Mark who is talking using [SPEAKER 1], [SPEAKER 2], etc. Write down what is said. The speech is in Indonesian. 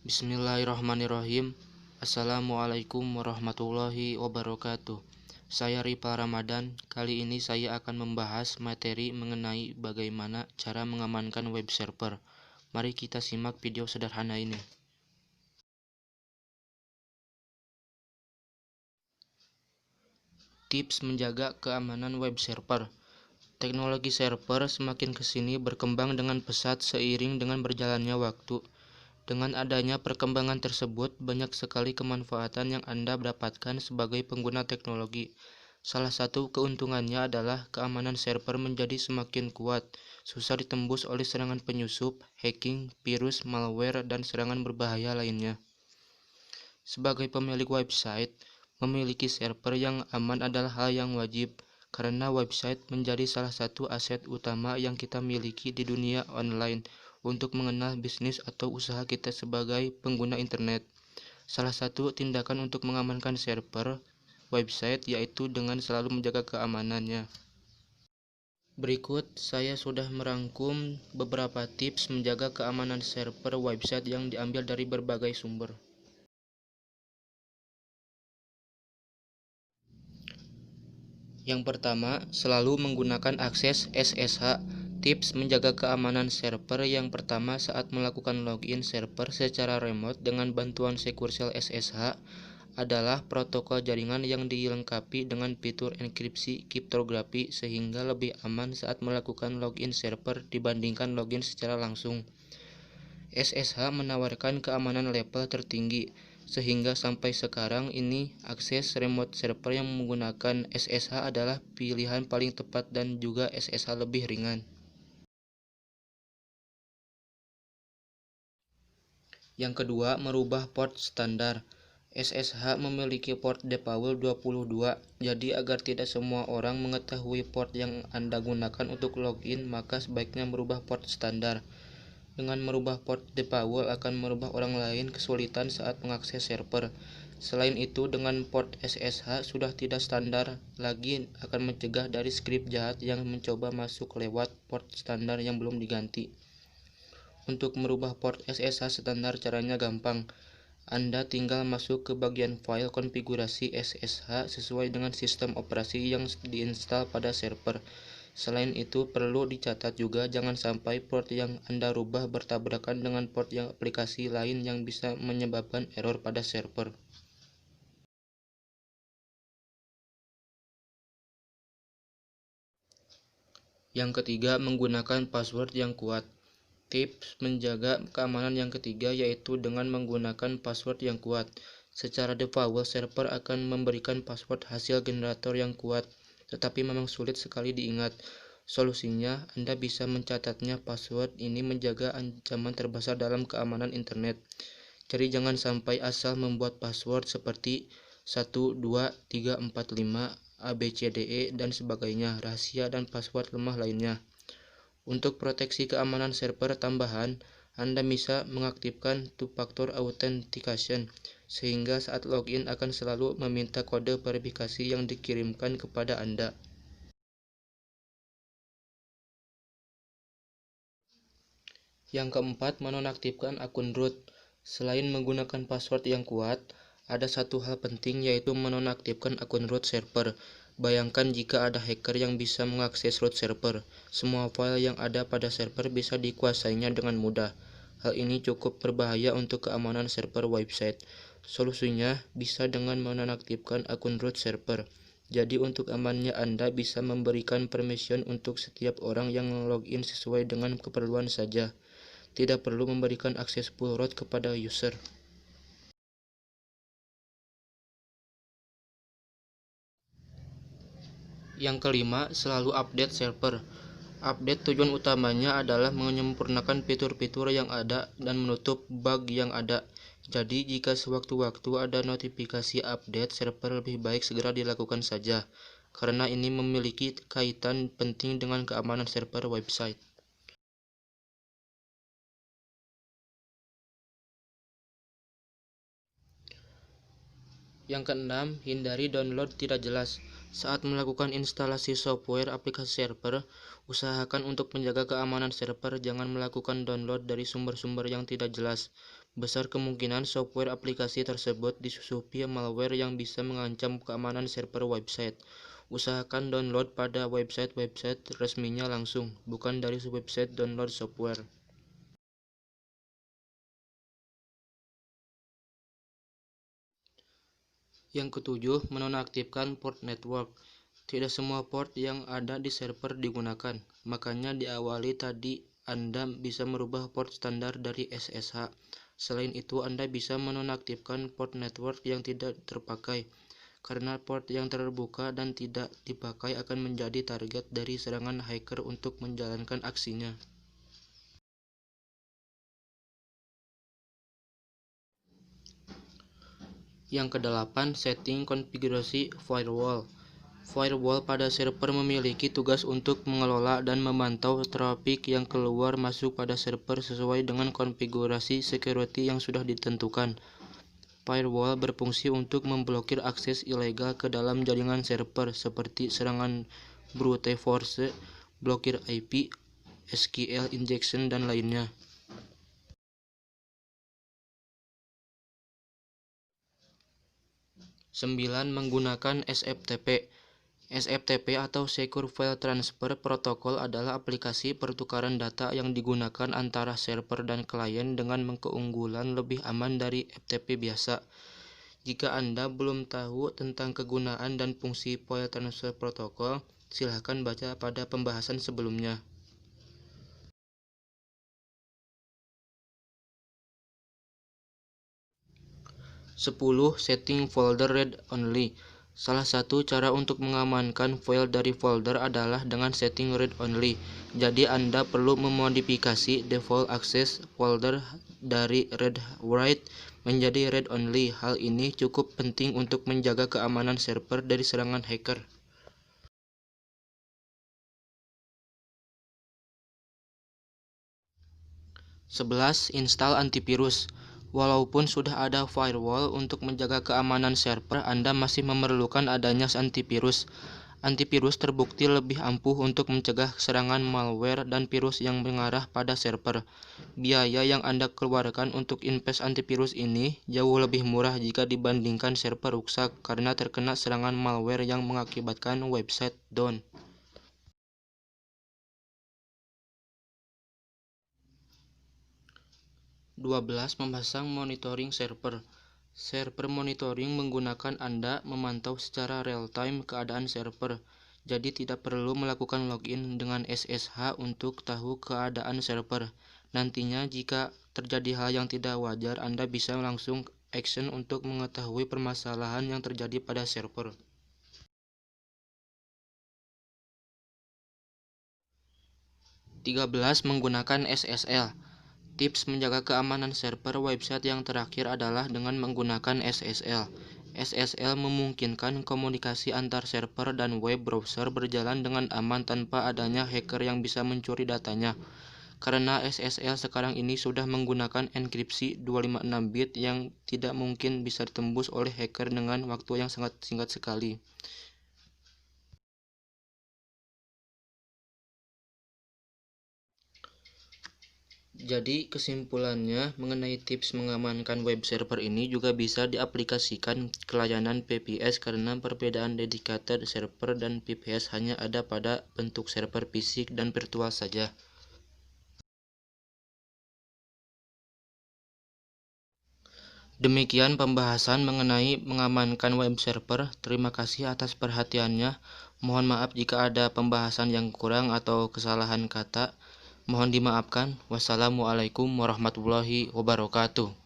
[SPEAKER 1] Bismillahirrahmanirrahim. Assalamualaikum warahmatullahi wabarakatuh. Saya Ripa Ramadan. Kali ini saya akan membahas materi mengenai bagaimana cara mengamankan web server. Mari kita simak video sederhana ini. Tips menjaga keamanan web server. Teknologi server semakin kesini berkembang dengan pesat seiring dengan berjalannya waktu. Dengan adanya perkembangan tersebut, banyak sekali kemanfaatan yang Anda dapatkan sebagai pengguna teknologi. Salah satu keuntungannya adalah keamanan server menjadi semakin kuat, susah ditembus oleh serangan penyusup, hacking, virus, malware, dan serangan berbahaya lainnya. Sebagai pemilik website, memiliki server yang aman adalah hal yang wajib, karena website menjadi salah satu aset utama yang kita miliki di dunia online untuk mengenal bisnis atau usaha kita sebagai pengguna internet. Salah satu tindakan untuk mengamankan server website yaitu dengan selalu menjaga keamanannya. Berikut saya sudah merangkum beberapa tips menjaga keamanan server website yang diambil dari berbagai sumber. Yang pertama, selalu menggunakan akses SSH. Tips menjaga keamanan server yang pertama saat melakukan login server secara remote dengan bantuan Secure Shell SSH adalah protokol jaringan yang dilengkapi dengan fitur enkripsi kriptografi sehingga lebih aman saat melakukan login server dibandingkan login secara langsung. SSH menawarkan keamanan level tertinggi, sehingga sampai sekarang ini akses remote server yang menggunakan SSH adalah pilihan paling tepat dan juga SSH lebih ringan. Yang kedua, merubah port standar. SSH memiliki port default 22, jadi agar tidak semua orang mengetahui port yang Anda gunakan untuk login, maka sebaiknya merubah port standar. Dengan merubah port default akan merubah orang lain kesulitan saat mengakses server. Selain itu, dengan port SSH sudah tidak standar lagi akan mencegah dari skrip jahat yang mencoba masuk lewat port standar yang belum diganti. Untuk merubah port SSH standar caranya gampang. Anda tinggal masuk ke bagian file konfigurasi SSH sesuai dengan sistem operasi yang diinstal pada server. Selain itu, perlu dicatat juga jangan sampai port yang Anda rubah bertabrakan dengan port yang aplikasi lain yang bisa menyebabkan error pada server. Yang ketiga, menggunakan password yang kuat. Tips menjaga keamanan yang ketiga yaitu dengan menggunakan password yang kuat. Secara default, server akan memberikan password hasil generator yang kuat, tetapi memang sulit sekali diingat. Solusinya, Anda bisa mencatatnya. Password ini menjaga ancaman terbesar dalam keamanan internet. Jadi jangan sampai asal membuat password seperti 12345 ABCDE dan sebagainya, rahasia dan password lemah lainnya. Untuk proteksi keamanan server tambahan, Anda bisa mengaktifkan two-factor authentication, sehingga saat login akan selalu meminta kode verifikasi yang dikirimkan kepada Anda. Yang keempat, menonaktifkan akun root. Selain menggunakan password yang kuat, ada satu hal penting yaitu menonaktifkan akun root server. Bayangkan jika ada hacker yang bisa mengakses root server. Semua file yang ada pada server bisa dikuasainya dengan mudah. Hal ini cukup berbahaya untuk keamanan server website. Solusinya bisa dengan menonaktifkan akun root server. Jadi untuk amannya Anda bisa memberikan permission untuk setiap orang yang login sesuai dengan keperluan saja. Tidak perlu memberikan akses full root kepada user. Yang kelima, selalu update server. Update tujuan utamanya adalah menyempurnakan fitur-fitur yang ada dan menutup bug yang ada. Jadi jika sewaktu-waktu ada notifikasi update server lebih baik segera dilakukan saja, karena ini memiliki kaitan penting dengan keamanan server website. Yang keenam, hindari download tidak jelas. Saat melakukan instalasi software aplikasi server, usahakan untuk menjaga keamanan server jangan melakukan download dari sumber-sumber yang tidak jelas. Besar kemungkinan software aplikasi tersebut disusupi malware yang bisa mengancam keamanan server website. Usahakan download pada website-website resminya langsung, bukan dari website download software. Yang ketujuh, menonaktifkan port network. Tidak semua port yang ada di server digunakan, makanya diawali tadi Anda bisa merubah port standar dari SSH. Selain itu, Anda bisa menonaktifkan port network yang tidak terpakai, karena port yang terbuka dan tidak dipakai akan menjadi target dari serangan hacker untuk menjalankan aksinya. Yang kedelapan, setting konfigurasi firewall. Firewall pada server memiliki tugas untuk mengelola dan memantau trafik yang keluar masuk pada server sesuai dengan konfigurasi security yang sudah ditentukan. Firewall berfungsi untuk memblokir akses ilegal ke dalam jaringan server seperti serangan brute force, blokir IP, SQL injection, dan lainnya. 9. Menggunakan SFTP. SFTP atau Secure File Transfer Protocol adalah aplikasi pertukaran data yang digunakan antara server dan klien dengan keunggulan lebih aman dari FTP biasa. Jika Anda belum tahu tentang kegunaan dan fungsi File Transfer Protocol, silakan baca pada pembahasan sebelumnya. 10. Setting folder read only. Salah satu cara untuk mengamankan file dari folder adalah dengan setting read only. Jadi Anda perlu memodifikasi default access folder dari read write menjadi read only. Hal ini cukup penting untuk menjaga keamanan server dari serangan hacker. Sebelas. Install antivirus. Walaupun sudah ada firewall untuk menjaga keamanan server, Anda masih memerlukan adanya antivirus. Antivirus terbukti lebih ampuh untuk mencegah serangan malware dan virus yang mengarah pada server. Biaya yang Anda keluarkan untuk invest antivirus ini jauh lebih murah jika dibandingkan server rusak karena terkena serangan malware yang mengakibatkan website down. 12. Memasang monitoring server. Server monitoring menggunakan Anda memantau secara real-time keadaan server, jadi tidak perlu melakukan login dengan SSH untuk tahu keadaan server. Nantinya jika terjadi hal yang tidak wajar, Anda bisa langsung action untuk mengetahui permasalahan yang terjadi pada server. 13. Menggunakan SSL. Tips menjaga keamanan server website yang terakhir adalah dengan menggunakan SSL. SSL memungkinkan komunikasi antar server dan web browser berjalan dengan aman tanpa adanya hacker yang bisa mencuri datanya. Karena SSL sekarang ini sudah menggunakan enkripsi 256 bit yang tidak mungkin bisa ditembus oleh hacker dengan waktu yang sangat singkat sekali. Jadi kesimpulannya mengenai tips mengamankan web server ini juga bisa diaplikasikan ke layanan VPS karena perbedaan dedicated server dan VPS hanya ada pada bentuk server fisik dan virtual saja. Demikian pembahasan mengenai mengamankan web server. Terima kasih atas perhatiannya. Mohon maaf jika ada pembahasan yang kurang atau kesalahan kata. Mohon dimaafkan. Wassalamualaikum warahmatullahi wabarakatuh.